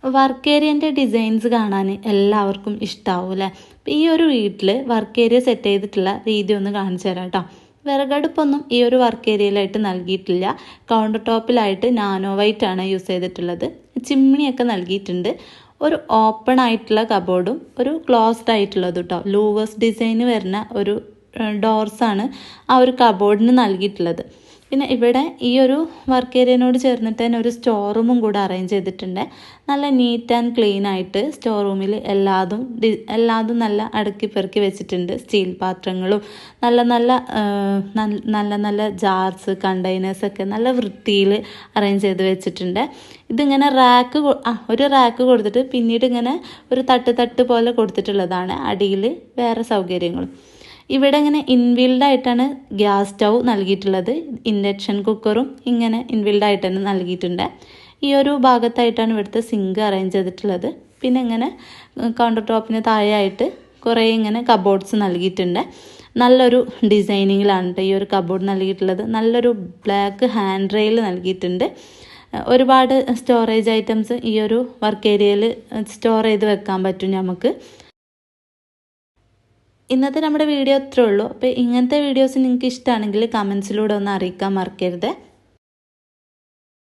Work ഏരിയൻ്റെ designs കാണാൻ എല്ലാവർക്കും ഇഷ്ടാവും അല്ലേ? അപ്പോൾ ഈ ഒരു വീട്ടിൽ വർക്ക് ഏരിയ സെറ്റ് ചെയ്തിട്ടുള്ള രീതി ഒന്ന് കാണിച്ചു തരാം കേട്ടോ. വിറകടുപ്പൊന്നും ഈ ഒരു വർക്ക് ഏരിയയിലായിട്ട് നൽകിയിട്ടില്ല. കൗണ്ടർ ടോപ്പിലായിട്ട് നാനോ വൈറ്റ് ആണ് യൂസ് ചെയ്തിട്ടുള്ളത്. ചിമ്മിണിയൊക്കെ നൽകിയിട്ടുണ്ട്. ഒരു ഓപ്പൺ ആയിട്ടുള്ള കബോർഡും ഒരു ക്ലോസ്ഡ് ആയിട്ടുള്ളത് കേട്ടോ. ലൂവേഴ്സ് ഡിസൈന് വരുന്ന ഒരു ഡോർസാണ് ആ ഒരു കബോർഡിന് നൽകിയിട്ടുള്ളത്. പിന്നെ ഇവിടെ ഈ ഒരു വർക്ക് ഏരിയനോട് ചേർന്നിട്ട് തന്നെ ഒരു സ്റ്റോർ റൂമും കൂടെ അറേഞ്ച് ചെയ്തിട്ടുണ്ട്. നല്ല നീറ്റ് ആൻഡ് ക്ലീൻ ആയിട്ട് സ്റ്റോർ റൂമിൽ എല്ലാതും നല്ല അടുക്കി പെറുക്കി വെച്ചിട്ടുണ്ട്. സ്റ്റീൽ പാത്രങ്ങളും നല്ല ജാർസ് കണ്ടെയ്നേഴ്സൊക്കെ നല്ല വൃത്തിയിൽ അറേഞ്ച് ചെയ്ത് വെച്ചിട്ടുണ്ട്. ഇതിങ്ങനെ ഒരു റാക്ക് കൊടുത്തിട്ട് പിന്നീട് ഇങ്ങനെ ഒരു തട്ട് പോലെ കൊടുത്തിട്ടുള്ളതാണ്. അടിയിൽ വേറെ സൗകര്യങ്ങളും. ഇവിടെ ഇങ്ങനെ ഇൻബിൽഡായിട്ടാണ് ഗ്യാസ് സ്റ്റൗ നൽകിയിട്ടുള്ളത്. ഇൻഡക്ഷൻ കുക്കറും ഇങ്ങനെ ഇൻബിൽഡായിട്ട് തന്നെ നൽകിയിട്ടുണ്ട്. ഈ ഒരു ഭാഗത്തായിട്ടാണ് ഇവിടുത്തെ സിങ്ക് അറേഞ്ച് ചെയ്തിട്ടുള്ളത്. പിന്നെ ഇങ്ങനെ കൗണ്ടർ ടോപ്പിന് താഴെയായിട്ട് കുറേ ഇങ്ങനെ കബോർഡ്സ് നൽകിയിട്ടുണ്ട്. നല്ലൊരു ഡിസൈനിങ്ങിലാണ് ഈ ഒരു കബോർഡ് നൽകിയിട്ടുള്ളത്. നല്ലൊരു ബ്ലാക്ക് ഹാൻഡ് റെയിൽ നൽകിയിട്ടുണ്ട്. ഒരുപാട് സ്റ്റോറേജ് ഐറ്റംസ് ഈ ഒരു വർക്ക് ഏരിയയിൽ സ്റ്റോർ ചെയ്ത് വെക്കാൻ പറ്റും നമുക്ക്. ഇന്നത്തെ നമ്മുടെ വീഡിയോ അത്രേ ഉള്ളൂ. അപ്പോൾ ഇങ്ങനത്തെ വീഡിയോസ് നിങ്ങൾക്ക് ഇഷ്ടമാണെങ്കിൽ കമൻസിലൂടെ ഒന്ന് അറിയിക്കാൻ മറക്കരുത്.